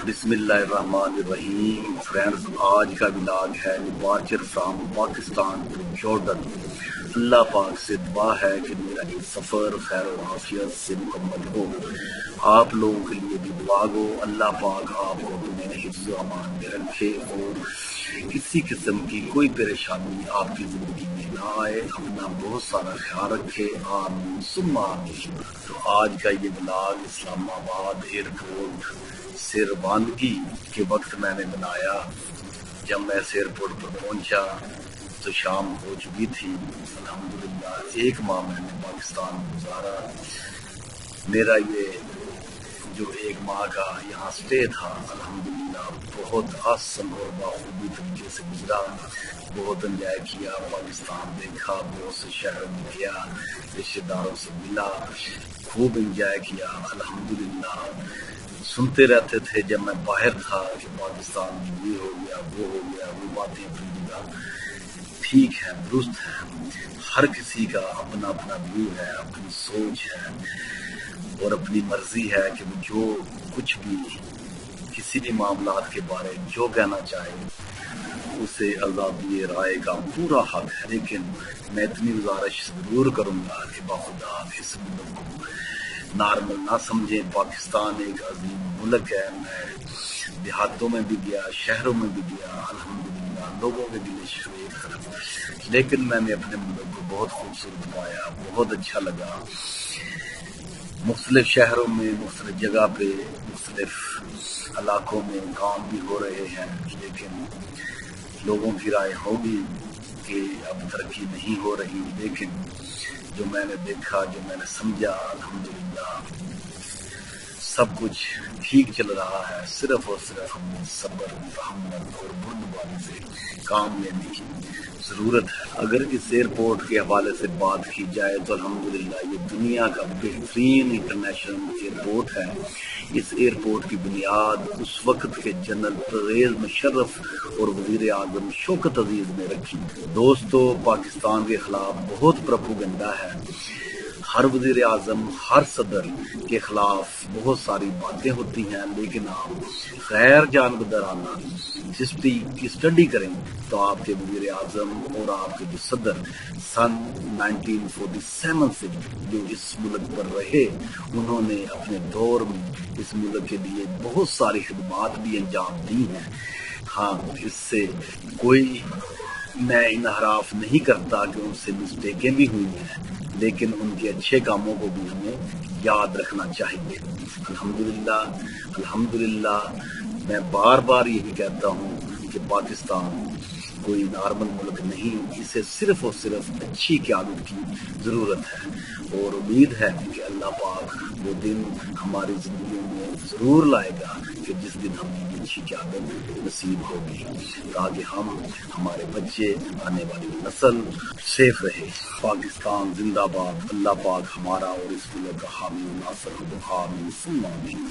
بسم اللہ الرحمن الرحیم فرینڈز، آج کا ولاگ ہے departure from Pakistan to Jordan. اللہ پاک سے دعا ہے کہ میرا یہ سفر خیر و عافیت سے مکمل ہو، آپ لوگوں کے لیے بھی دعا ہو، اللہ پاک آپ کو اپنے حفظ و امان میں رکھے اور کسی قسم کی کوئی پریشانی آپ کی زندگی میں نہ آئے، اپنا بہت سارا خیال رکھے، آمین ثم آمین۔ تو آج کا یہ ولاگ اسلام آباد ایئرپورٹ سے روانگی کے وقت میں نے بنایا۔ جب میں اس ایئرپورٹ پر پہنچا تو شام ہو چکی تھی۔ الحمدللہ 1 ماہ میں نے پاکستان میں گزارا۔ میرا یہ جو 1 ماہ کا یہاں سٹے تھا الحمدللہ بہت آسن اور باخوبی طریقے سے گزرا۔ بہت انجوائے کیا، پاکستان دیکھا، بہت سے شہروں میں گیا، رشتے داروں سے ملا، خوب انجوائے کیا الحمدللہ۔ سنتے رہتے تھے جب میں باہر تھا کہ پاکستان میں یہ ہو گیا، وہ ہو گیا، وہ باتیں اپنی جگہ ٹھیک ہے، درست ہے۔ ہر کسی کا اپنا اپنا ویو ہے، اپنی سوچ ہے اور اپنی مرضی ہے کہ وہ جو کچھ بھی کسی بھی معاملات کے بارے جو کہنا چاہے اسے آزادی رائے کا پورا حق ہے، لیکن میں اتنی گزارش ضرور کروں گا کہ باخدا اس ملک کو نارمل نہ سمجھیں۔ پاکستان ایک عظیم ملک ہے۔ میں دیہاتوں میں بھی گیا، شہروں میں بھی گیا، الحمدللہ لوگوں کے دل شروع ایک طرف، لیکن میں نے اپنے ملک کو بہت خوبصورت پایا، بہت اچھا لگا۔ مختلف شہروں میں، مختلف جگہ پہ، مختلف علاقوں میں کام بھی ہو رہے ہیں، لیکن لوگوں کی رائے ہوگی کہ اب ترقی نہیں ہو رہی، لیکن جو میں نے دیکھا، جو میں نے سمجھا، الحمدللہ سب کچھ ٹھیک چل رہا ہے۔ صرف اور صرف ہمیں صبر، تحمل اور بردباری سے کام لینے کی ضرورت ہے۔ اگر اس ایئرپورٹ کے حوالے سے بات کی جائے تو الحمدللہ یہ دنیا کا بہترین انٹرنیشنل ایئرپورٹ ہے۔ اس ایئرپورٹ کی بنیاد اس وقت کے جنرل پرویز مشرف اور وزیر اعظم شوکت عزیز نے رکھی۔ دوستو، پاکستان کے خلاف بہت پروپیگنڈا ہے۔ ہر وزیر اعظم، ہر صدر کے خلاف بہت ساری باتیں ہوتی ہیں، لیکن آپ غیر جانبدارانہ ہسٹری کی اسٹڈی کریں تو آپ کے وزیر اعظم اور آپ کے جو صدر سن 1947 سے جو اس ملک پر رہے، انہوں نے اپنے دور میں اس ملک کے لیے بہت ساری خدمات بھی انجام دی ہیں۔ ہاں، اس سے کوئی میں انحراف نہیں کرتا کہ ان سے مسٹیکیں بھی ہوئی ہیں، لیکن ان کے اچھے کاموں کو بھی ہمیں یاد رکھنا چاہیے۔ الحمدللہ میں بار بار یہی کہتا ہوں کہ پاکستان کوئی نارمل ملک نہیں، اسے صرف اور صرف اچھی قیادت کی ضرورت ہے، اور امید ہے کہ اللہ پاک وہ دن ہماری زندگی میں ضرور لائے گا کہ جس دن ہمیں اچھی قیادت نصیب ہوگی، تاکہ ہم، ہمارے بچے، آنے والی نسل سیف رہے۔ پاکستان زندہ باد۔ اللہ پاک ہمارا اور اس ملک کا حامی و ناصر ہو، آمین ثم آمین۔